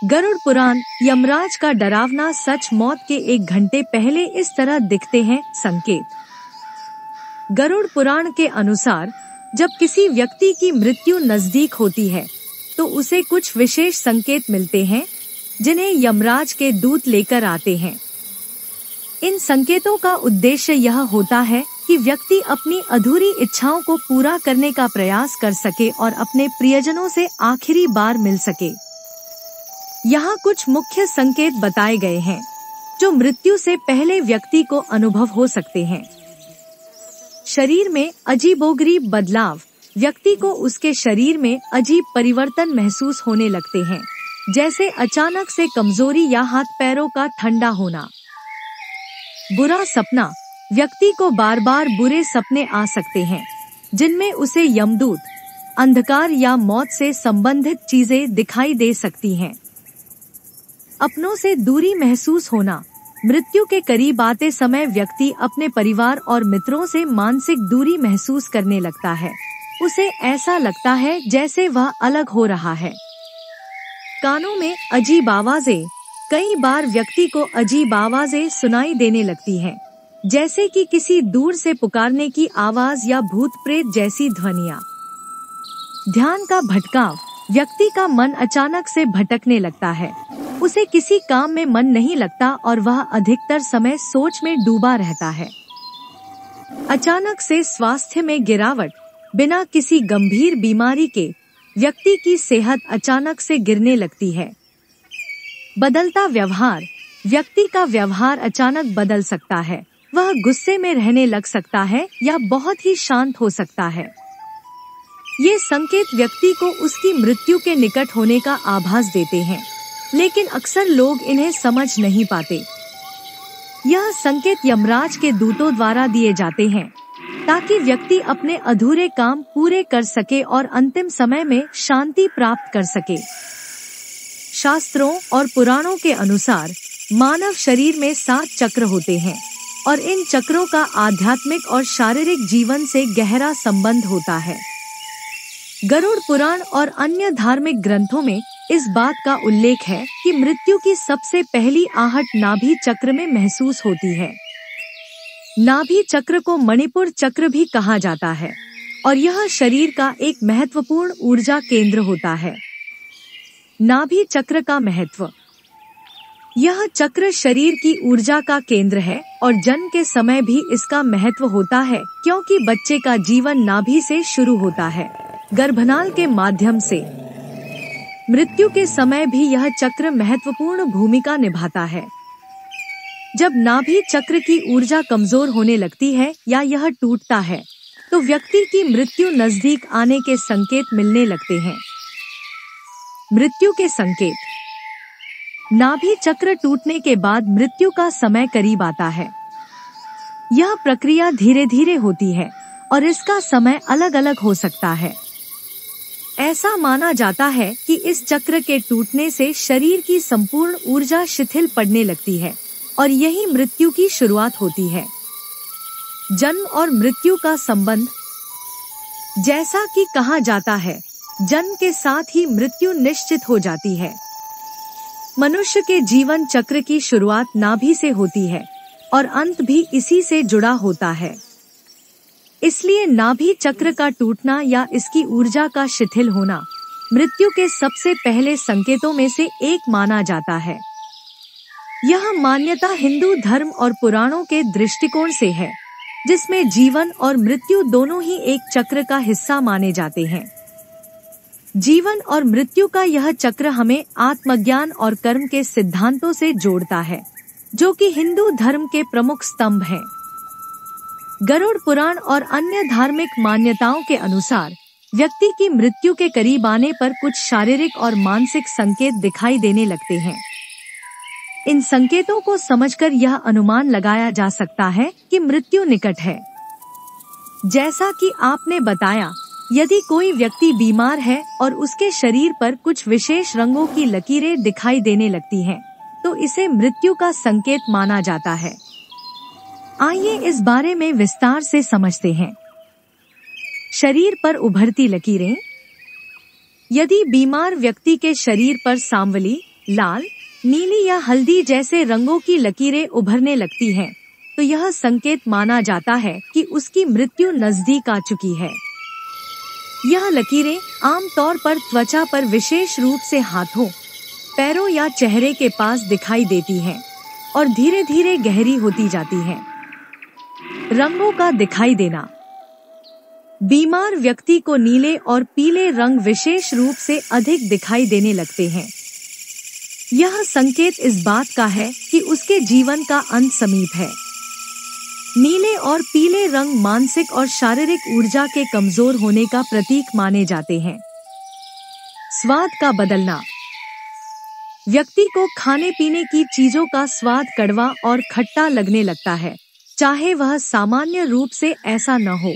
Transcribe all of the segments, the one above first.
गरुड़ पुराण। यमराज का डरावना सच। मौत के 1 घंटे पहले इस तरह दिखते हैं संकेत। गरुड़ पुराण के अनुसार जब किसी व्यक्ति की मृत्यु नजदीक होती है तो उसे कुछ विशेष संकेत मिलते हैं जिन्हें यमराज के दूत लेकर आते हैं। इन संकेतों का उद्देश्य यह होता है कि व्यक्ति अपनी अधूरी इच्छाओं को पूरा करने का प्रयास कर सके और अपने प्रियजनों से आखिरी बार मिल सके। यहाँ कुछ मुख्य संकेत बताए गए हैं जो मृत्यु से पहले व्यक्ति को अनुभव हो सकते हैं। शरीर में अजीबोगरीब बदलाव। व्यक्ति को उसके शरीर में अजीब परिवर्तन महसूस होने लगते हैं, जैसे अचानक से कमजोरी या हाथ पैरों का ठंडा होना। बुरा सपना। व्यक्ति को बार बार बुरे सपने आ सकते हैं जिनमें उसे यमदूत, अंधकार या मौत से संबंधित चीजें दिखाई दे सकती हैं। अपनों से दूरी महसूस होना। मृत्यु के करीब आते समय व्यक्ति अपने परिवार और मित्रों से मानसिक दूरी महसूस करने लगता है। उसे ऐसा लगता है जैसे वह अलग हो रहा है। कानों में अजीब आवाजें। कई बार व्यक्ति को अजीब आवाजें सुनाई देने लगती हैं, जैसे कि किसी दूर से पुकारने की आवाज या भूत प्रेत जैसी ध्वनियाँ। ध्यान का भटकाव। व्यक्ति का मन अचानक से भटकने लगता है। उसे किसी काम में मन नहीं लगता और वह अधिकतर समय सोच में डूबा रहता है। अचानक से स्वास्थ्य में गिरावट। बिना किसी गंभीर बीमारी के व्यक्ति की सेहत अचानक से गिरने लगती है। बदलता व्यवहार। व्यक्ति का व्यवहार अचानक बदल सकता है। वह गुस्से में रहने लग सकता है या बहुत ही शांत हो सकता है। ये संकेत व्यक्ति को उसकी मृत्यु के निकट होने का आभास देते हैं, लेकिन अक्सर लोग इन्हें समझ नहीं पाते। यह संकेत यमराज के दूतों द्वारा दिए जाते हैं ताकि व्यक्ति अपने अधूरे काम पूरे कर सके और अंतिम समय में शांति प्राप्त कर सके। शास्त्रों और पुराणों के अनुसार मानव शरीर में 7 चक्र होते हैं और इन चक्रों का आध्यात्मिक और शारीरिक जीवन से गहरा संबंध होता है। गरुड़ पुराण और अन्य धार्मिक ग्रंथों में इस बात का उल्लेख है कि मृत्यु की सबसे पहली आहट नाभि चक्र में महसूस होती है। नाभि चक्र को मणिपुर चक्र भी कहा जाता है और यह शरीर का एक महत्वपूर्ण ऊर्जा केंद्र होता है। नाभि चक्र का महत्व। यह चक्र शरीर की ऊर्जा का केंद्र है और जन्म के समय भी इसका महत्व होता है, क्योंकि बच्चे का जीवन नाभि से शुरू होता है, गर्भनाल के माध्यम से। मृत्यु के समय भी यह चक्र महत्वपूर्ण भूमिका निभाता है। जब नाभि चक्र की ऊर्जा कमजोर होने लगती है या यह टूटता है तो व्यक्ति की मृत्यु नजदीक आने के संकेत मिलने लगते हैं। मृत्यु के संकेत। नाभि चक्र टूटने के बाद मृत्यु का समय करीब आता है। यह प्रक्रिया धीरे धीरे होती है और इसका समय अलग अलग हो सकता है। ऐसा माना जाता है कि इस चक्र के टूटने से शरीर की संपूर्ण ऊर्जा शिथिल पड़ने लगती है और यही मृत्यु की शुरुआत होती है। जन्म और मृत्यु का संबंध। जैसा कि कहा जाता है, जन्म के साथ ही मृत्यु निश्चित हो जाती है। मनुष्य के जीवन चक्र की शुरुआत नाभि से होती है और अंत भी इसी से जुड़ा होता है। इसलिए नाभि चक्र का टूटना या इसकी ऊर्जा का शिथिल होना मृत्यु के सबसे पहले संकेतों में से एक माना जाता है। यह मान्यता हिंदू धर्म और पुराणों के दृष्टिकोण से है, जिसमें जीवन और मृत्यु दोनों ही एक चक्र का हिस्सा माने जाते हैं। जीवन और मृत्यु का यह चक्र हमें आत्मज्ञान और कर्म के सिद्धांतों से जोड़ता है, जो कि हिंदू धर्म के प्रमुख स्तंभ हैं। गरुड़ पुराण और अन्य धार्मिक मान्यताओं के अनुसार व्यक्ति की मृत्यु के करीब आने पर कुछ शारीरिक और मानसिक संकेत दिखाई देने लगते हैं। इन संकेतों को समझकर यह अनुमान लगाया जा सकता है कि मृत्यु निकट है। जैसा कि आपने बताया, यदि कोई व्यक्ति बीमार है और उसके शरीर पर कुछ विशेष रंगों की लकीरें दिखाई देने लगती हैं, तो इसे मृत्यु का संकेत माना जाता है। आइए इस बारे में विस्तार से समझते हैं। शरीर पर उभरती लकीरें। यदि बीमार व्यक्ति के शरीर पर सांवली, लाल, नीली या हल्दी जैसे रंगों की लकीरें उभरने लगती हैं, तो यह संकेत माना जाता है कि उसकी मृत्यु नजदीक आ चुकी है। यह लकीरें आमतौर पर त्वचा पर, विशेष रूप से हाथों, पैरों या चेहरे के पास दिखाई देती हैं और धीरे धीरे गहरी होती जाती हैं। रंगों का दिखाई देना। बीमार व्यक्ति को नीले और पीले रंग विशेष रूप से अधिक दिखाई देने लगते हैं। यह संकेत इस बात का है कि उसके जीवन का अंत समीप है। नीले और पीले रंग मानसिक और शारीरिक ऊर्जा के कमजोर होने का प्रतीक माने जाते हैं। स्वाद का बदलना। व्यक्ति को खाने पीने की चीजों का स्वाद कड़वा और खट्टा लगने लगता है, चाहे वह सामान्य रूप से ऐसा न हो।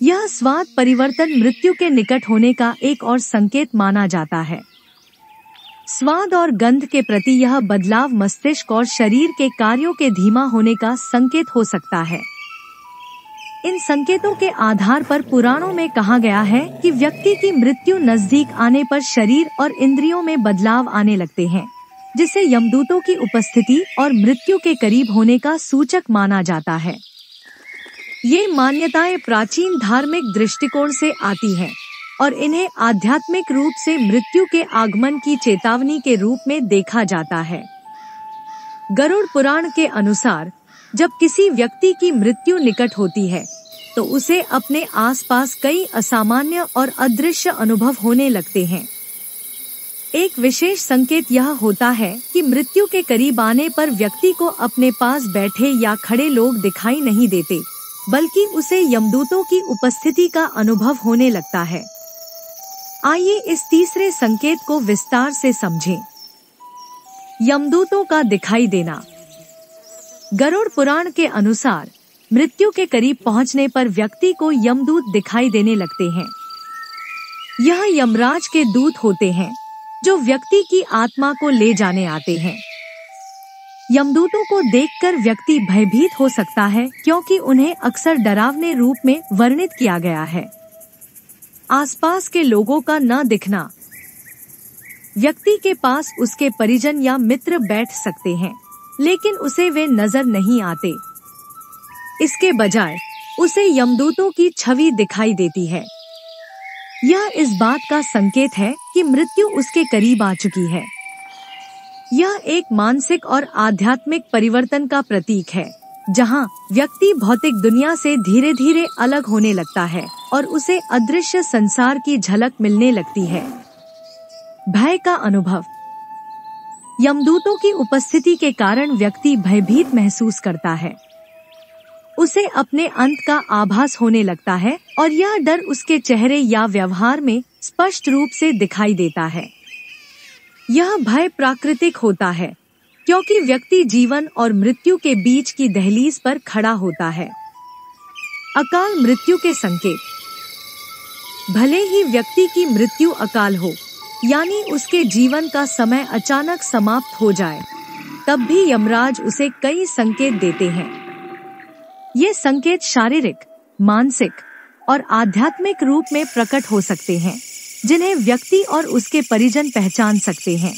यह स्वाद परिवर्तन मृत्यु के निकट होने का एक और संकेत माना जाता है। स्वाद और गंध के प्रति यह बदलाव मस्तिष्क और शरीर के कार्यों के धीमा होने का संकेत हो सकता है। इन संकेतों के आधार पर पुराणों में कहा गया है कि व्यक्ति की मृत्यु नजदीक आने पर शरीर और इंद्रियों में बदलाव आने लगते हैं, जिसे यमदूतों की उपस्थिति और मृत्यु के करीब होने का सूचक माना जाता है। ये मान्यताएं प्राचीन धार्मिक दृष्टिकोण से आती हैं और इन्हें आध्यात्मिक रूप से मृत्यु के आगमन की चेतावनी के रूप में देखा जाता है। गरुड़ पुराण के अनुसार जब किसी व्यक्ति की मृत्यु निकट होती है तो उसे अपने आसपास कई असामान्य और अदृश्य अनुभव होने लगते हैं। एक विशेष संकेत यह होता है कि मृत्यु के करीब आने पर व्यक्ति को अपने पास बैठे या खड़े लोग दिखाई नहीं देते, बल्कि उसे यमदूतों की उपस्थिति का अनुभव होने लगता है। आइए इस तीसरे संकेत को विस्तार से समझें। यमदूतों का दिखाई देना। गरुड़ पुराण के अनुसार मृत्यु के करीब पहुंचने पर व्यक्ति को यमदूत दिखाई देने लगते हैं। यह यमराज के दूत होते हैं जो व्यक्ति की आत्मा को ले जाने आते हैं। यमदूतों को देखकर व्यक्ति भयभीत हो सकता है, क्योंकि उन्हें अक्सर डरावने रूप में वर्णित किया गया है। आसपास के लोगों का न दिखना। व्यक्ति के पास उसके परिजन या मित्र बैठ सकते हैं, लेकिन उसे वे नजर नहीं आते। इसके बजाय उसे यमदूतों की छवि दिखाई देती है। यह इस बात का संकेत है कि मृत्यु उसके करीब आ चुकी है। यह एक मानसिक और आध्यात्मिक परिवर्तन का प्रतीक है, जहां व्यक्ति भौतिक दुनिया से धीरे धीरे अलग होने लगता है और उसे अदृश्य संसार की झलक मिलने लगती है। भय का अनुभव। यमदूतों की उपस्थिति के कारण व्यक्ति भयभीत महसूस करता है। उसे अपने अंत का आभास होने लगता है और यह डर उसके चेहरे या व्यवहार में स्पष्ट रूप से दिखाई देता है। यह भय प्राकृतिक होता है, क्योंकि व्यक्ति जीवन और मृत्यु के बीच की दहलीज पर खड़ा होता है। अकाल मृत्यु के संकेत। भले ही व्यक्ति की मृत्यु अकाल हो, यानी उसके जीवन का समय अचानक समाप्त हो जाए, तब भी यमराज उसे कई संकेत देते हैं। ये संकेत शारीरिक, मानसिक और आध्यात्मिक रूप में प्रकट हो सकते हैं, जिन्हें व्यक्ति और उसके परिजन पहचान सकते हैं।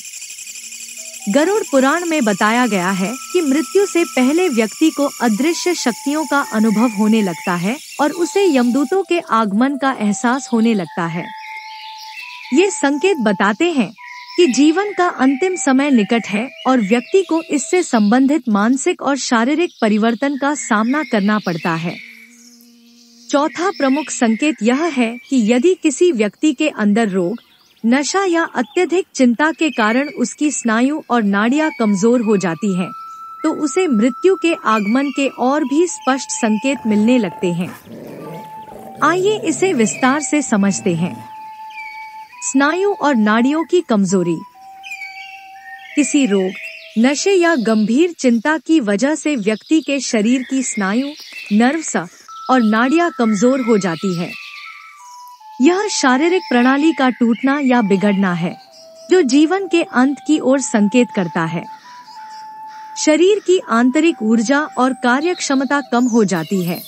गरुड़ पुराण में बताया गया है कि मृत्यु से पहले व्यक्ति को अदृश्य शक्तियों का अनुभव होने लगता है और उसे यमदूतों के आगमन का एहसास होने लगता है। ये संकेत बताते हैं कि जीवन का अंतिम समय निकट है और व्यक्ति को इससे संबंधित मानसिक और शारीरिक परिवर्तन का सामना करना पड़ता है। चौथा प्रमुख संकेत यह है कि यदि किसी व्यक्ति के अंदर रोग, नशा या अत्यधिक चिंता के कारण उसकी स्नायु और नाड़ियां कमजोर हो जाती हैं, तो उसे मृत्यु के आगमन के और भी स्पष्ट संकेत मिलने लगते हैं। आइए इसे विस्तार से समझते हैं। स्नायु और नाड़ियों की कमजोरी। किसी रोग, नशे या गंभीर चिंता की वजह से व्यक्ति के शरीर की स्नायु, नर्व्स और नाड़ियां कमजोर हो जाती है। यह शारीरिक प्रणाली का टूटना या बिगड़ना है, जो जीवन के अंत की ओर संकेत करता है। शरीर की आंतरिक ऊर्जा और कार्यक्षमता कम हो जाती है,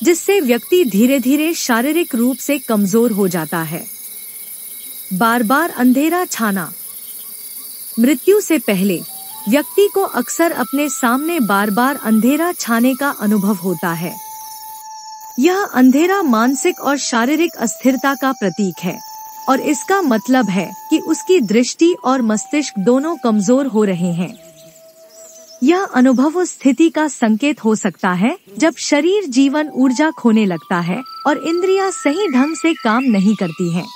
जिससे व्यक्ति धीरे धीरे शारीरिक रूप से कमजोर हो जाता है। बार बार अंधेरा छाना। मृत्यु से पहले व्यक्ति को अक्सर अपने सामने बार बार अंधेरा छाने का अनुभव होता है। यह अंधेरा मानसिक और शारीरिक अस्थिरता का प्रतीक है और इसका मतलब है कि उसकी दृष्टि और मस्तिष्क दोनों कमजोर हो रहे हैं। यह अनुभव उस स्थिति का संकेत हो सकता है जब शरीर जीवन ऊर्जा खोने लगता है और इंद्रियां सही ढंग से काम नहीं करती हैं।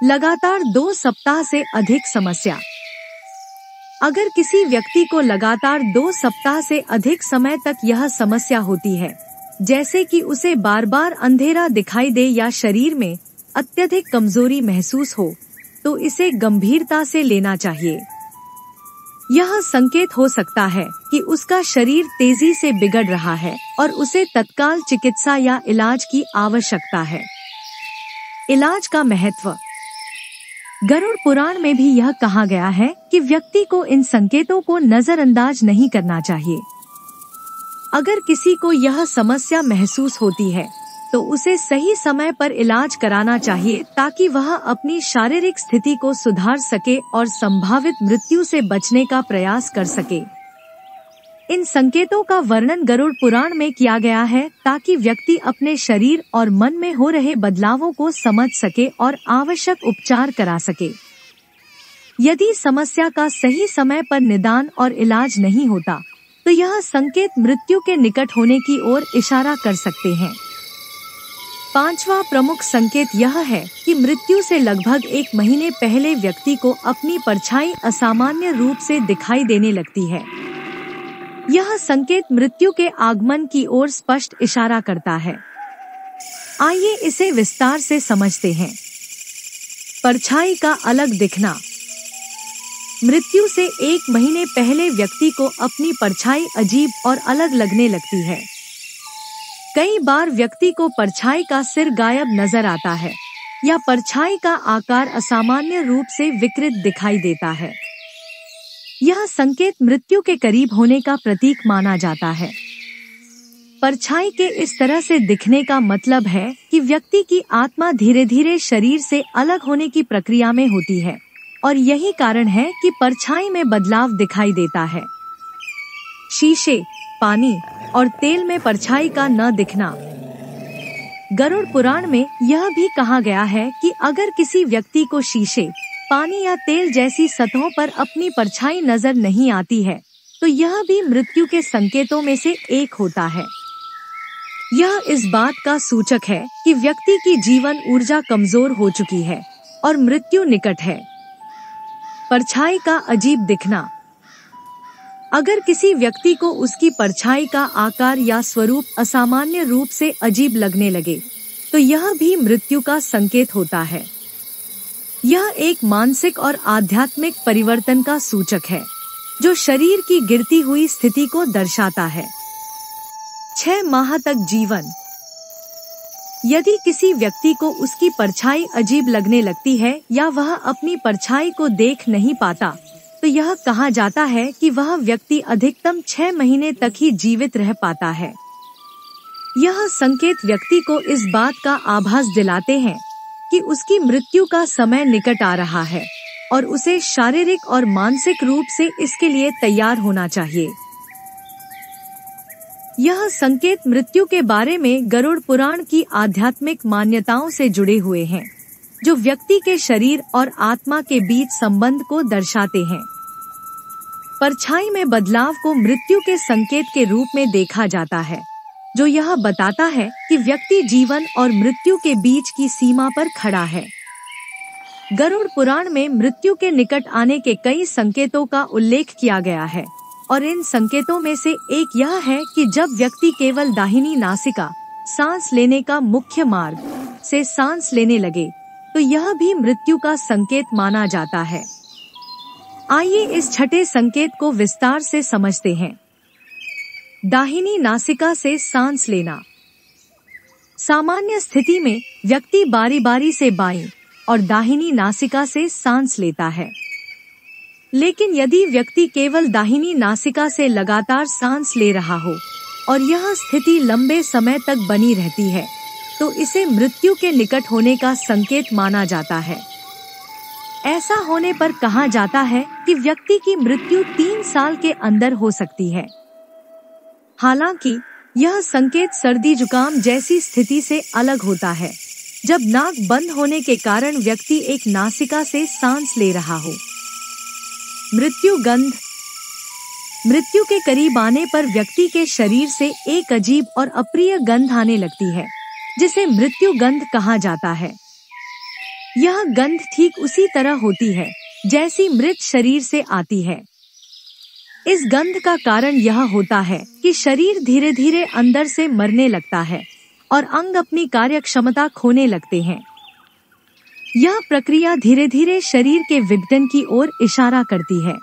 लगातार 2 सप्ताह से अधिक समस्या। अगर किसी व्यक्ति को लगातार 2 सप्ताह से अधिक समय तक यह समस्या होती है, जैसे कि उसे बार बार अंधेरा दिखाई दे या शरीर में अत्यधिक कमजोरी महसूस हो, तो इसे गंभीरता से लेना चाहिए। यह संकेत हो सकता है कि उसका शरीर तेजी से बिगड़ रहा है और उसे तत्काल चिकित्सा या इलाज की आवश्यकता है। इलाज का महत्व। गरुड़ पुराण में भी यह कहा गया है कि व्यक्ति को इन संकेतों को नजरअंदाज नहीं करना चाहिए। अगर किसी को यह समस्या महसूस होती है तो उसे सही समय पर इलाज कराना चाहिए ताकि वह अपनी शारीरिक स्थिति को सुधार सके और संभावित मृत्यु से बचने का प्रयास कर सके। इन संकेतों का वर्णन गरुड़ पुराण में किया गया है ताकि व्यक्ति अपने शरीर और मन में हो रहे बदलावों को समझ सके और आवश्यक उपचार करा सके। यदि समस्या का सही समय पर निदान और इलाज नहीं होता तो यह संकेत मृत्यु के निकट होने की ओर इशारा कर सकते हैं। 5वां प्रमुख संकेत यह है कि मृत्यु से लगभग 1 महीने पहले व्यक्ति को अपनी परछाई असामान्य रूप से दिखाई देने लगती है। यह संकेत मृत्यु के आगमन की ओर स्पष्ट इशारा करता है। आइए इसे विस्तार से समझते हैं। परछाई का अलग दिखना। मृत्यु से 1 महीने पहले व्यक्ति को अपनी परछाई अजीब और अलग लगने लगती है। कई बार व्यक्ति को परछाई का सिर गायब नजर आता है या परछाई का आकार असामान्य रूप से विकृत दिखाई देता है। यह संकेत मृत्यु के करीब होने का प्रतीक माना जाता है। परछाई के इस तरह से दिखने का मतलब है कि व्यक्ति की आत्मा धीरे धीरे शरीर से अलग होने की प्रक्रिया में होती है और यही कारण है कि परछाई में बदलाव दिखाई देता है। शीशे, पानी और तेल में परछाई का न दिखना। गरुड़ पुराण में यह भी कहा गया है कि अगर किसी व्यक्ति को शीशे, पानी या तेल जैसी सतहों पर अपनी परछाई नजर नहीं आती है तो यह भी मृत्यु के संकेतों में से एक होता है। यह इस बात का सूचक है कि व्यक्ति की जीवन ऊर्जा कमजोर हो चुकी है और मृत्यु निकट है। परछाई का अजीब दिखना। अगर किसी व्यक्ति को उसकी परछाई का आकार या स्वरूप असामान्य रूप से अजीब लगने लगे तो यह भी मृत्यु का संकेत होता है। यह एक मानसिक और आध्यात्मिक परिवर्तन का सूचक है जो शरीर की गिरती हुई स्थिति को दर्शाता है। 6 माह तक जीवन। यदि किसी व्यक्ति को उसकी परछाई अजीब लगने लगती है या वह अपनी परछाई को देख नहीं पाता तो यह कहा जाता है कि वह व्यक्ति अधिकतम 6 महीने तक ही जीवित रह पाता है। यह संकेत व्यक्ति को इस बात का आभास दिलाते हैं कि उसकी मृत्यु का समय निकट आ रहा है और उसे शारीरिक और मानसिक रूप से इसके लिए तैयार होना चाहिए। यह संकेत मृत्यु के बारे में गरुड़ पुराण की आध्यात्मिक मान्यताओं से जुड़े हुए हैं, जो व्यक्ति के शरीर और आत्मा के बीच संबंध को दर्शाते हैं। परछाई में बदलाव को मृत्यु के संकेत के रूप में देखा जाता है, जो यह बताता है कि व्यक्ति जीवन और मृत्यु के बीच की सीमा पर खड़ा है। गरुड़ पुराण में मृत्यु के निकट आने के कई संकेतों का उल्लेख किया गया है और इन संकेतों में से एक यह है कि जब व्यक्ति केवल दाहिनी नासिका, सांस लेने का मुख्य मार्ग से सांस लेने लगे तो यह भी मृत्यु का संकेत माना जाता है। आइए इस छठे संकेत को विस्तार से समझते हैं। दाहिनी नासिका से सांस लेना। सामान्य स्थिति में व्यक्ति बारी बारी से बाईं और दाहिनी नासिका से सांस लेता है, लेकिन यदि व्यक्ति केवल दाहिनी नासिका से लगातार सांस ले रहा हो और यह स्थिति लंबे समय तक बनी रहती है तो इसे मृत्यु के निकट होने का संकेत माना जाता है। ऐसा होने पर कहा जाता है कि व्यक्ति की मृत्यु 3 साल के अंदर हो सकती है। हालांकि यह संकेत सर्दी जुकाम जैसी स्थिति से अलग होता है, जब नाक बंद होने के कारण व्यक्ति एक नासिका से सांस ले रहा हो। मृत्यु गंध। मृत्यु के करीब आने पर व्यक्ति के शरीर से एक अजीब और अप्रिय गंध आने लगती है, जिसे मृत्यु गंध कहा जाता है। यह गंध ठीक उसी तरह होती है जैसी मृत शरीर से आती है। इस गंध का कारण यह होता है कि शरीर धीरे धीरे अंदर से मरने लगता है और अंग अपनी कार्यक्षमता खोने लगते हैं। यह प्रक्रिया धीरे धीरे शरीर के विघटन की ओर इशारा करती है।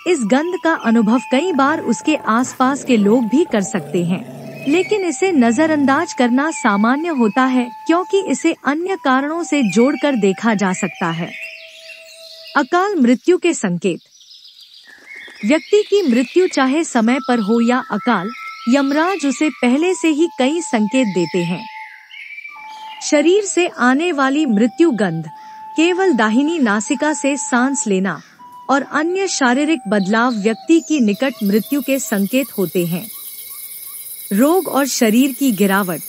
इस गंध का अनुभव कई बार उसके आसपास के लोग भी कर सकते हैं, लेकिन इसे नजरअंदाज करना सामान्य होता है क्योंकि इसे अन्य कारणों से जोड़कर देखा जा सकता है। अकाल मृत्यु के संकेत। व्यक्ति की मृत्यु चाहे समय पर हो या अकाल, यमराज उसे पहले से ही कई संकेत देते हैं। शरीर से आने वाली मृत्यु गंध, केवल दाहिनी नासिका से सांस लेना और अन्य शारीरिक बदलाव व्यक्ति की निकट मृत्यु के संकेत होते हैं। रोग और शरीर की गिरावट।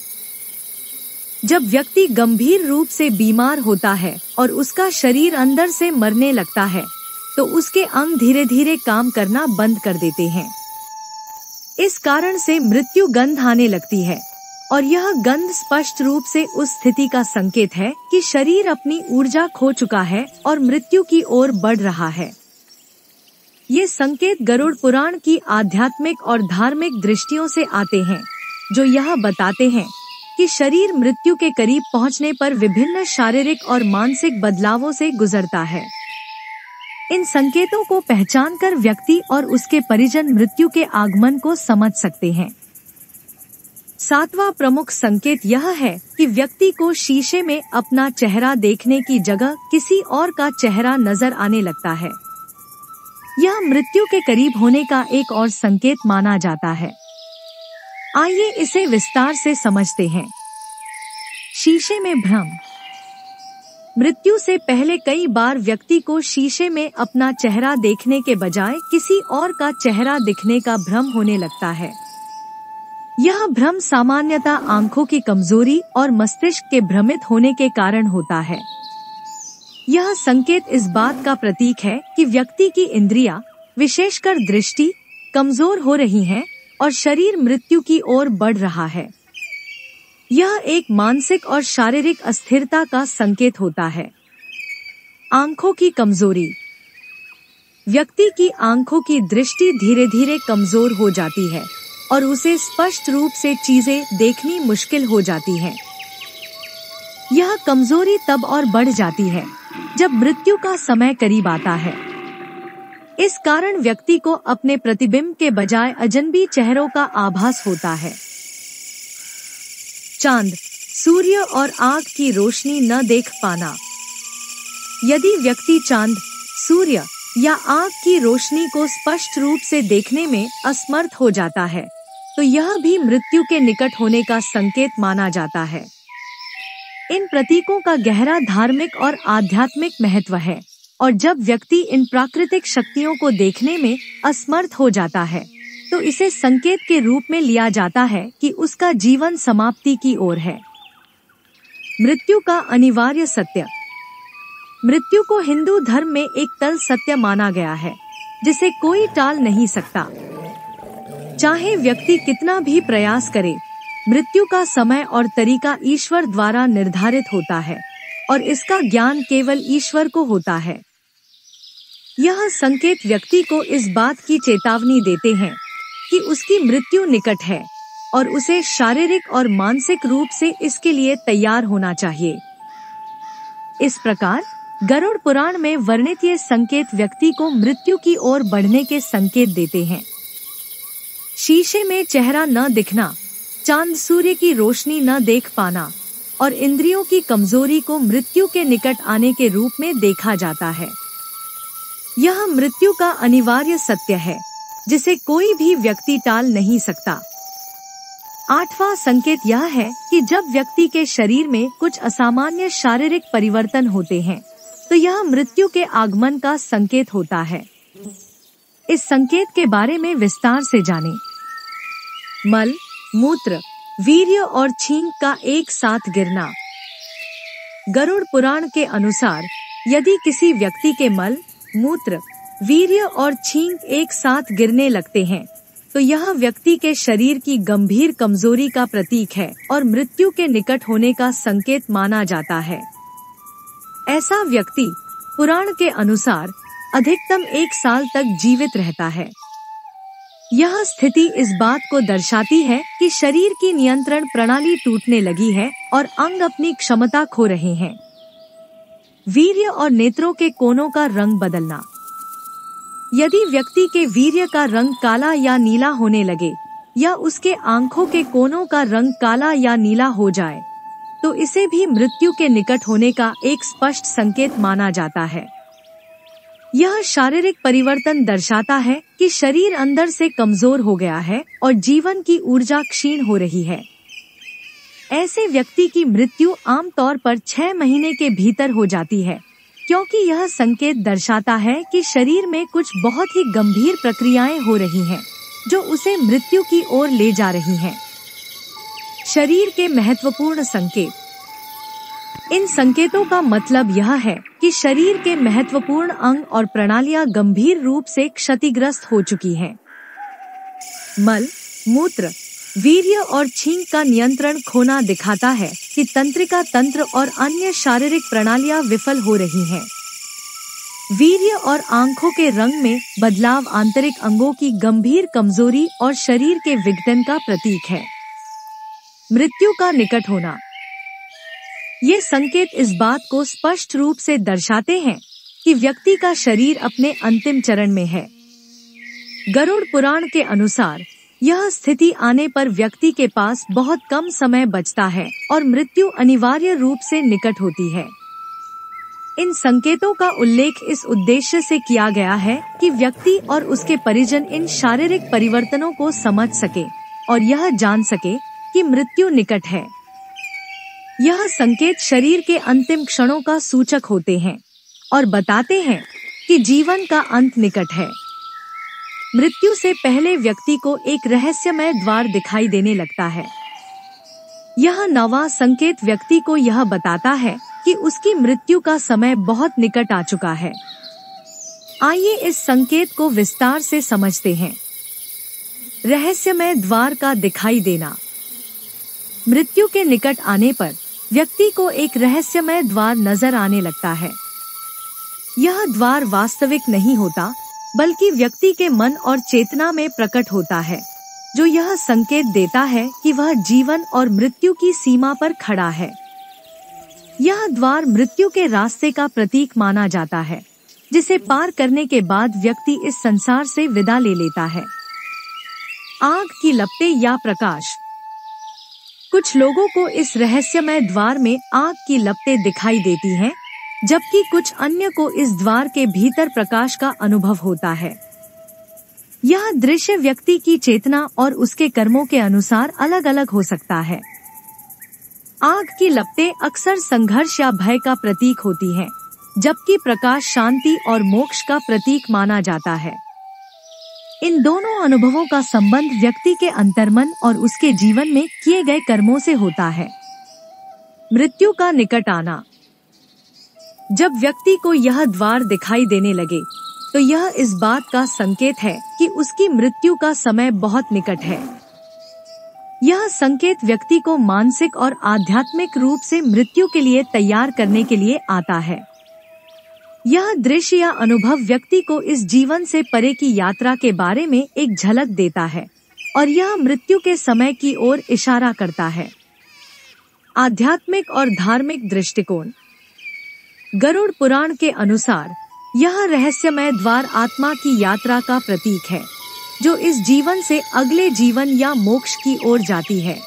जब व्यक्ति गंभीर रूप से बीमार होता है और उसका शरीर अंदर से मरने लगता है, तो उसके अंग धीरे धीरे काम करना बंद कर देते हैं। इस कारण से मृत्यु गंध आने लगती है और यह गंध स्पष्ट रूप से उस स्थिति का संकेत है कि शरीर अपनी ऊर्जा खो चुका है और मृत्यु की ओर बढ़ रहा है। ये संकेत गरुड़ पुराण की आध्यात्मिक और धार्मिक दृष्टियों से आते हैं, जो यह बताते हैं कि शरीर मृत्यु के करीब पहुंचने पर विभिन्न शारीरिक और मानसिक बदलावों से गुजरता है। इन संकेतों को पहचानकर व्यक्ति और उसके परिजन मृत्यु के आगमन को समझ सकते हैं। 7वां प्रमुख संकेत यह है कि व्यक्ति को शीशे में अपना चेहरा देखने की जगह किसी और का चेहरा नजर आने लगता है। यह मृत्यु के करीब होने का एक और संकेत माना जाता है। आइए इसे विस्तार से समझते हैं। शीशे में भ्रम। मृत्यु से पहले कई बार व्यक्ति को शीशे में अपना चेहरा देखने के बजाय किसी और का चेहरा दिखने का भ्रम होने लगता है। यह भ्रम सामान्यतः आंखों की कमजोरी और मस्तिष्क के भ्रमित होने के कारण होता है। यह संकेत इस बात का प्रतीक है कि व्यक्ति की इंद्रियां, विशेषकर दृष्टि, कमजोर हो रही हैं और शरीर मृत्यु की ओर बढ़ रहा है। यह एक मानसिक और शारीरिक अस्थिरता का संकेत होता है। आंखों की कमजोरी। व्यक्ति की आंखों की दृष्टि धीरे धीरे कमजोर हो जाती है और उसे स्पष्ट रूप से चीजें देखनी मुश्किल हो जाती है। यह कमजोरी तब और बढ़ जाती है जब मृत्यु का समय करीब आता है। इस कारण व्यक्ति को अपने प्रतिबिंब के बजाय अजनबी चेहरों का आभास होता है। चांद, सूर्य और आग की रोशनी न देख पाना। यदि व्यक्ति चांद, सूर्य या आग की रोशनी को स्पष्ट रूप से देखने में असमर्थ हो जाता है, तो यह भी मृत्यु के निकट होने का संकेत माना जाता है। इन प्रतीकों का गहरा धार्मिक और आध्यात्मिक महत्व है, और जब व्यक्ति इन प्राकृतिक शक्तियों को देखने में असमर्थ हो जाता है, तो इसे संकेत के रूप में लिया जाता है कि उसका जीवन समाप्ति की ओर है। मृत्यु का अनिवार्य सत्य। मृत्यु को हिंदू धर्म में एक तल सत्य माना गया है, जिसे कोई टाल नहीं सकता। चाहे व्यक्ति कितना भी प्रयास करे, मृत्यु का समय और तरीका ईश्वर द्वारा निर्धारित होता है और इसका ज्ञान केवल ईश्वर को होता है। यह संकेत व्यक्ति को इस बात की चेतावनी देते हैं कि उसकी मृत्यु निकट है और उसे शारीरिक और मानसिक रूप से इसके लिए तैयार होना चाहिए। इस प्रकार गरुड़ पुराण में वर्णित ये संकेत व्यक्ति को मृत्यु की ओर बढ़ने के संकेत देते हैं। शीशे में चेहरा न दिखना, चांद सूर्य की रोशनी न देख पाना और इंद्रियों की कमजोरी को मृत्यु के निकट आने के रूप में देखा जाता है। यह मृत्यु का अनिवार्य सत्य है, जिसे कोई भी व्यक्ति टाल नहीं सकता। 8वां संकेत यह है कि जब व्यक्ति के शरीर में कुछ असामान्य शारीरिक परिवर्तन होते हैं, तो यह मृत्यु के आगमन का संकेत होता है। इस संकेत के बारे में विस्तार से जानें। मल, मूत्र, वीर्य और छींक का एक साथ गिरना। गरुड़ पुराण के अनुसार यदि किसी व्यक्ति के मल, मूत्र, वीर्य और छींक एक साथ गिरने लगते हैं तो यह व्यक्ति के शरीर की गंभीर कमजोरी का प्रतीक है और मृत्यु के निकट होने का संकेत माना जाता है। ऐसा व्यक्ति पुराण के अनुसार अधिकतम 1 साल तक जीवित रहता है। यह स्थिति इस बात को दर्शाती है कि शरीर की नियंत्रण प्रणाली टूटने लगी है और अंग अपनी क्षमता खो रहे हैं। वीर्य और नेत्रों के कोनों का रंग बदलना। यदि व्यक्ति के वीर्य का रंग काला या नीला होने लगे या उसके आंखों के कोनों का रंग काला या नीला हो जाए तो इसे भी मृत्यु के निकट होने का एक स्पष्ट संकेत माना जाता है। यह शारीरिक परिवर्तन दर्शाता है कि शरीर अंदर से कमजोर हो गया है और जीवन की ऊर्जा क्षीण हो रही है। ऐसे व्यक्ति की मृत्यु आमतौर पर 6 महीने के भीतर हो जाती है, क्योंकि यह संकेत दर्शाता है कि शरीर में कुछ बहुत ही गंभीर प्रक्रियाएं हो रही हैं, जो उसे मृत्यु की ओर ले जा रही हैं। शरीर के महत्वपूर्ण संकेत। इन संकेतों का मतलब यह है कि शरीर के महत्वपूर्ण अंग और प्रणालियां गंभीर रूप से क्षतिग्रस्त हो चुकी हैं। मल, मूत्र, वीर्य और छींक का नियंत्रण खोना दिखाता है कि तंत्रिका तंत्र और अन्य शारीरिक प्रणालियां विफल हो रही हैं। वीर्य और आंखों के रंग में बदलाव आंतरिक अंगों की गंभीर कमजोरी और शरीर के विघटन का प्रतीक है। मृत्यु का निकट होना। ये संकेत इस बात को स्पष्ट रूप से दर्शाते हैं कि व्यक्ति का शरीर अपने अंतिम चरण में है। गरुड़ पुराण के अनुसार यह स्थिति आने पर व्यक्ति के पास बहुत कम समय बचता है और मृत्यु अनिवार्य रूप से निकट होती है। इन संकेतों का उल्लेख इस उद्देश्य से किया गया है कि व्यक्ति और उसके परिजन इन शारीरिक परिवर्तनों को समझ सके और यह जान सके कि मृत्यु निकट है। यह संकेत शरीर के अंतिम क्षणों का सूचक होते हैं और बताते हैं कि जीवन का अंत निकट है। मृत्यु से पहले व्यक्ति को एक रहस्यमय द्वार दिखाई देने लगता है। यह नवा संकेत व्यक्ति को यह बताता है कि उसकी मृत्यु का समय बहुत निकट आ चुका है। आइए इस संकेत को विस्तार से समझते हैं। रहस्यमय द्वार का दिखाई देना। मृत्यु के निकट आने पर व्यक्ति को एक रहस्यमय द्वार नजर आने लगता है। यह द्वार वास्तविक नहीं होता, बल्कि व्यक्ति के मन और चेतना में प्रकट होता है, जो यह संकेत देता है कि वह जीवन और मृत्यु की सीमा पर खड़ा है। यह द्वार मृत्यु के रास्ते का प्रतीक माना जाता है, जिसे पार करने के बाद व्यक्ति इस संसार से विदा ले लेता है। आग की लपटें या प्रकाश। कुछ लोगों को इस रहस्यमय द्वार में आग की लपटें दिखाई देती हैं, जबकि कुछ अन्य को इस द्वार के भीतर प्रकाश का अनुभव होता है। यह दृश्य व्यक्ति की चेतना और उसके कर्मों के अनुसार अलग अलग हो सकता है। आग की लपटें अक्सर संघर्ष या भय का प्रतीक होती हैं, जबकि प्रकाश शांति और मोक्ष का प्रतीक माना जाता है। इन दोनों अनुभवों का संबंध व्यक्ति के अंतर्मन और उसके जीवन में किए गए कर्मों से होता है। मृत्यु का निकट आना। जब व्यक्ति को यह द्वार दिखाई देने लगे, तो यह इस बात का संकेत है कि उसकी मृत्यु का समय बहुत निकट है। यह संकेत व्यक्ति को मानसिक और आध्यात्मिक रूप से मृत्यु के लिए तैयार करने के लिए आता है। यह दृश्य या अनुभव व्यक्ति को इस जीवन से परे की यात्रा के बारे में एक झलक देता है और यह मृत्यु के समय की ओर इशारा करता है। आध्यात्मिक और धार्मिक दृष्टिकोण। गरुड़ पुराण के अनुसार यह रहस्यमय द्वार आत्मा की यात्रा का प्रतीक है, जो इस जीवन से अगले जीवन या मोक्ष की ओर जाती है।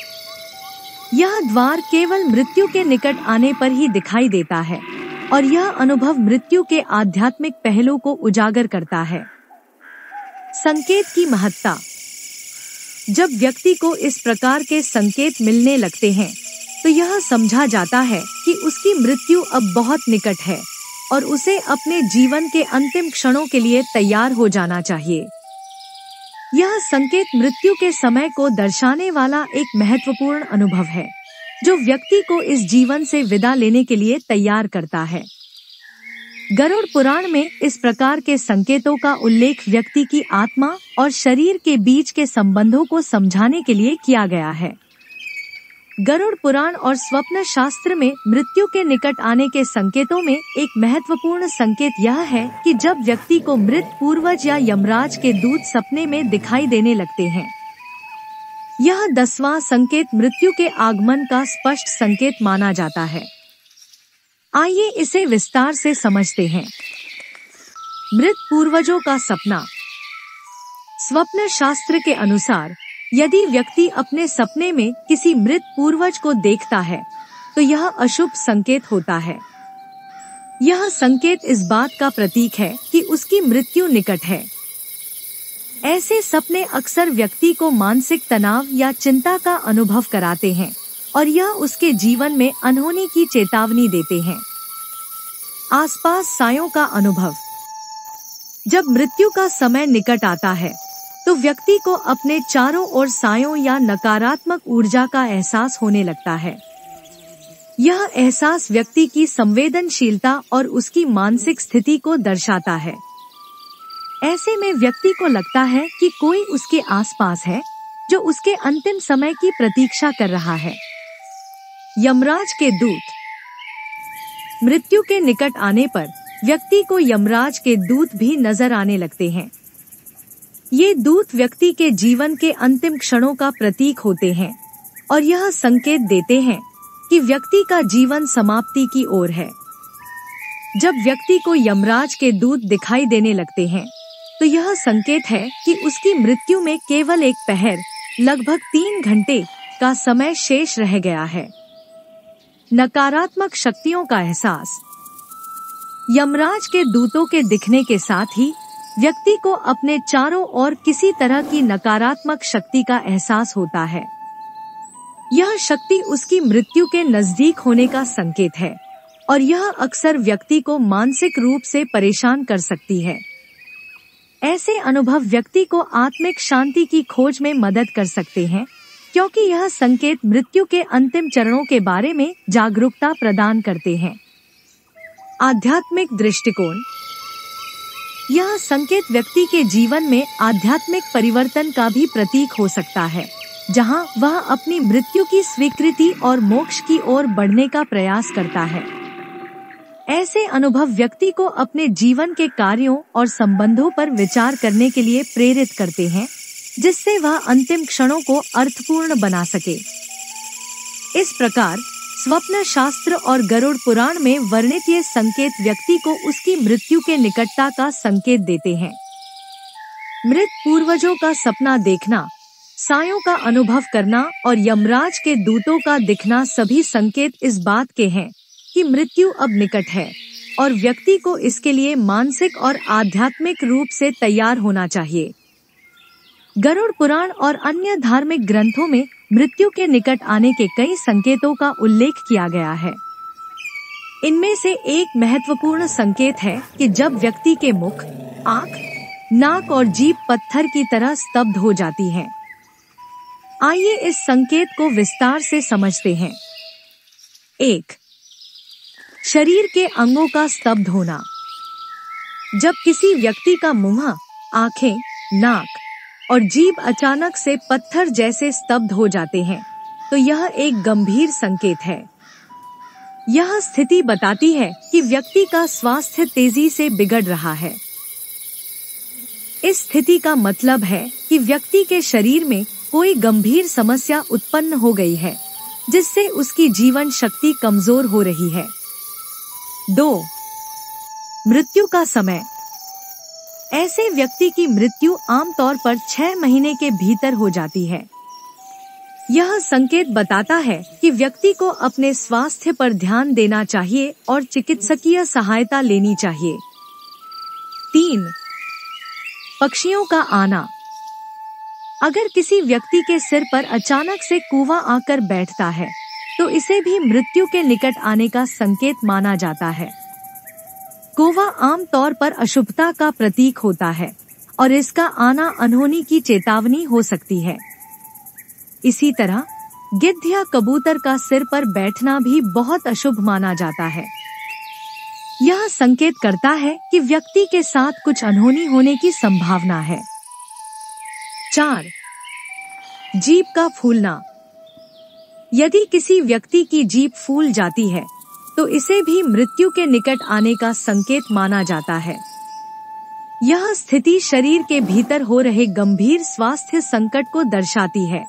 यह द्वार केवल मृत्यु के निकट आने पर ही दिखाई देता है और यह अनुभव मृत्यु के आध्यात्मिक पहलू को उजागर करता है। संकेत की महत्ता। जब व्यक्ति को इस प्रकार के संकेत मिलने लगते हैं, तो यह समझा जाता है कि उसकी मृत्यु अब बहुत निकट है और उसे अपने जीवन के अंतिम क्षणों के लिए तैयार हो जाना चाहिए। यह संकेत मृत्यु के समय को दर्शाने वाला एक महत्वपूर्ण अनुभव है, जो व्यक्ति को इस जीवन से विदा लेने के लिए तैयार करता है। गरुड़ पुराण में इस प्रकार के संकेतों का उल्लेख व्यक्ति की आत्मा और शरीर के बीच के संबंधों को समझाने के लिए किया गया है। गरुड़ पुराण और स्वप्न शास्त्र में मृत्यु के निकट आने के संकेतों में एक महत्वपूर्ण संकेत यह है कि जब व्यक्ति को मृत पूर्वज या यमराज के दूत सपने में दिखाई देने लगते हैं। यह 10वां संकेत मृत्यु के आगमन का स्पष्ट संकेत माना जाता है। आइए इसे विस्तार से समझते हैं। मृत पूर्वजों का सपना। स्वप्न शास्त्र के अनुसार यदि व्यक्ति अपने सपने में किसी मृत पूर्वज को देखता है तो यह अशुभ संकेत होता है। यह संकेत इस बात का प्रतीक है कि उसकी मृत्यु निकट है। ऐसे सपने अक्सर व्यक्ति को मानसिक तनाव या चिंता का अनुभव कराते हैं और यह उसके जीवन में अनहोनी की चेतावनी देते हैं। आसपास सायों का अनुभव। जब मृत्यु का समय निकट आता है तो व्यक्ति को अपने चारों ओर सायों या नकारात्मक ऊर्जा का एहसास होने लगता है। यह एहसास व्यक्ति की संवेदनशीलता और उसकी मानसिक स्थिति को दर्शाता है। ऐसे में व्यक्ति को लगता है कि कोई उसके आसपास है जो उसके अंतिम समय की प्रतीक्षा कर रहा है। यमराज के दूत। मृत्यु के निकट आने पर व्यक्ति को यमराज के दूत भी नजर आने लगते हैं। ये दूत व्यक्ति के जीवन के अंतिम क्षणों का प्रतीक होते हैं और यह संकेत देते हैं कि व्यक्ति का जीवन समाप्ति की ओर है। जब व्यक्ति को यमराज के दूत दिखाई देने लगते हैं तो यह संकेत है कि उसकी मृत्यु में केवल एक पहर, लगभग 3 घंटे का समय शेष रह गया है। नकारात्मक शक्तियों का एहसास। यमराज के दूतों के दिखने के साथ ही व्यक्ति को अपने चारों ओर किसी तरह की नकारात्मक शक्ति का एहसास होता है। यह शक्ति उसकी मृत्यु के नजदीक होने का संकेत है और यह अक्सर व्यक्ति को मानसिक रूप से परेशान कर सकती है। ऐसे अनुभव व्यक्ति को आत्मिक शांति की खोज में मदद कर सकते हैं, क्योंकि यह संकेत मृत्यु के अंतिम चरणों के बारे में जागरूकता प्रदान करते हैं। आध्यात्मिक दृष्टिकोण। यह संकेत व्यक्ति के जीवन में आध्यात्मिक परिवर्तन का भी प्रतीक हो सकता है, जहां वह अपनी मृत्यु की स्वीकृति और मोक्ष की ओर बढ़ने का प्रयास करता है। ऐसे अनुभव व्यक्ति को अपने जीवन के कार्यों और संबंधों पर विचार करने के लिए प्रेरित करते हैं, जिससे वह अंतिम क्षणों को अर्थपूर्ण बना सके। इस प्रकार स्वप्न शास्त्र और गरुड़ पुराण में वर्णित ये संकेत व्यक्ति को उसकी मृत्यु के निकटता का संकेत देते हैं। मृत पूर्वजों का सपना देखना, सायों का अनुभव करना और यमराज के दूतों का दिखना सभी संकेत इस बात के हैं कि मृत्यु अब निकट है और व्यक्ति को इसके लिए मानसिक और आध्यात्मिक रूप से तैयार होना चाहिए। गरुड़ पुराण और अन्य धार्मिक ग्रंथों में मृत्यु के निकट आने के कई संकेतों का उल्लेख किया गया है। इनमें से एक महत्वपूर्ण संकेत है कि जब व्यक्ति के मुख, आँख, नाक और जीभ पत्थर की तरह स्तब्ध हो जाती हैं। आइए इस संकेत को विस्तार से समझते हैं। 1. शरीर के अंगों का स्तब्ध होना। जब किसी व्यक्ति का मुंह, आँखें, नाक और जीभ अचानक से पत्थर जैसे स्तब्ध हो जाते हैं तो यह एक गंभीर संकेत है। यह स्थिति बताती है कि व्यक्ति का स्वास्थ्य तेजी से बिगड़ रहा है। इस स्थिति का मतलब है कि व्यक्ति के शरीर में कोई गंभीर समस्या उत्पन्न हो गई है, जिससे उसकी जीवन शक्ति कमजोर हो रही है। 2. मृत्यु का समय। ऐसे व्यक्ति की मृत्यु आमतौर पर 6 महीने के भीतर हो जाती है। यह संकेत बताता है कि व्यक्ति को अपने स्वास्थ्य पर ध्यान देना चाहिए और चिकित्सकीय सहायता लेनी चाहिए। 3. पक्षियों का आना। अगर किसी व्यक्ति के सिर पर अचानक से कौवा आकर बैठता है तो इसे भी मृत्यु के निकट आने का संकेत माना जाता है। कौवा आम तौर पर अशुभता का प्रतीक होता है और इसका आना अनहोनी की चेतावनी हो सकती है। इसी तरह गिद्ध या कबूतर का सिर पर बैठना भी बहुत अशुभ माना जाता है। यह संकेत करता है कि व्यक्ति के साथ कुछ अनहोनी होने की संभावना है। 4. जीभ का फूलना। यदि किसी व्यक्ति की जीभ फूल जाती है तो इसे भी मृत्यु के निकट आने का संकेत माना जाता है। यह स्थिति शरीर के भीतर हो रहे गंभीर स्वास्थ्य संकट को दर्शाती है।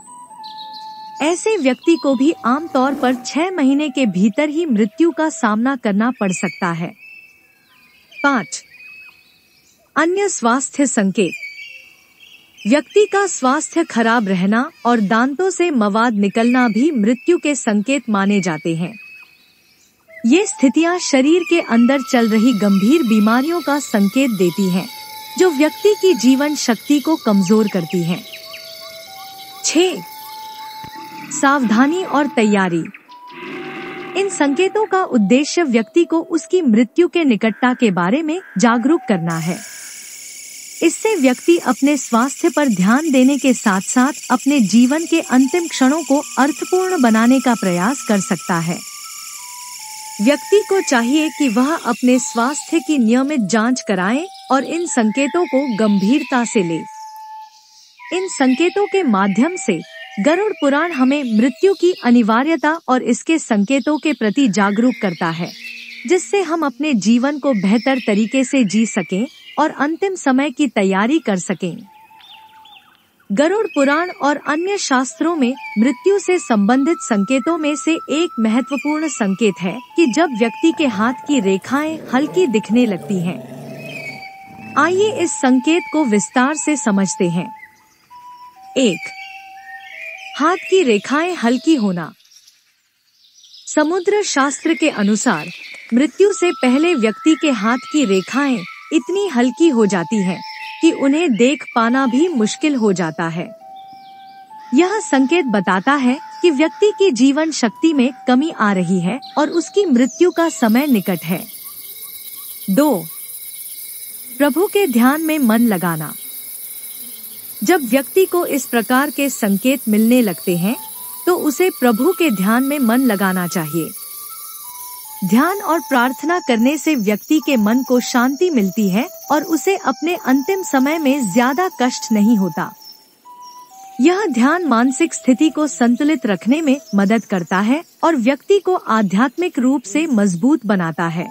ऐसे व्यक्ति को भी आमतौर पर 6 महीने के भीतर ही मृत्यु का सामना करना पड़ सकता है। 5. अन्य स्वास्थ्य संकेत। व्यक्ति का स्वास्थ्य खराब रहना और दांतों से मवाद निकलना भी मृत्यु के संकेत माने जाते हैं। ये स्थितियां शरीर के अंदर चल रही गंभीर बीमारियों का संकेत देती हैं, जो व्यक्ति की जीवन शक्ति को कमजोर करती हैं। 6. सावधानी और तैयारी। इन संकेतों का उद्देश्य व्यक्ति को उसकी मृत्यु के निकटता के बारे में जागरूक करना है। इससे व्यक्ति अपने स्वास्थ्य पर ध्यान देने के साथ साथ अपने जीवन के अंतिम क्षणों को अर्थपूर्ण बनाने का प्रयास कर सकता है। व्यक्ति को चाहिए कि वह अपने स्वास्थ्य की नियमित जांच कराए और इन संकेतों को गंभीरता से ले। इन संकेतों के माध्यम से गरुड़ पुराण हमें मृत्यु की अनिवार्यता और इसके संकेतों के प्रति जागरूक करता है, जिससे हम अपने जीवन को बेहतर तरीके से जी सकें और अंतिम समय की तैयारी कर सकें। गरुड़ पुराण और अन्य शास्त्रों में मृत्यु से संबंधित संकेतों में से एक महत्वपूर्ण संकेत है कि जब व्यक्ति के हाथ की रेखाएं हल्की दिखने लगती हैं। आइए इस संकेत को विस्तार से समझते हैं। 1. हाथ की रेखाएं हल्की होना। समुद्र शास्त्र के अनुसार मृत्यु से पहले व्यक्ति के हाथ की रेखाएं इतनी हल्की हो जाती हैं कि उन्हें देख पाना भी मुश्किल हो जाता है। यह संकेत बताता है कि व्यक्ति की जीवन शक्ति में कमी आ रही है और उसकी मृत्यु का समय निकट है। 2. प्रभु के ध्यान में मन लगाना। जब व्यक्ति को इस प्रकार के संकेत मिलने लगते हैं तो उसे प्रभु के ध्यान में मन लगाना चाहिए। ध्यान और प्रार्थना करने से व्यक्ति के मन को शांति मिलती है और उसे अपने अंतिम समय में ज्यादा कष्ट नहीं होता। यह ध्यान मानसिक स्थिति को संतुलित रखने में मदद करता है और व्यक्ति को आध्यात्मिक रूप से मजबूत बनाता है।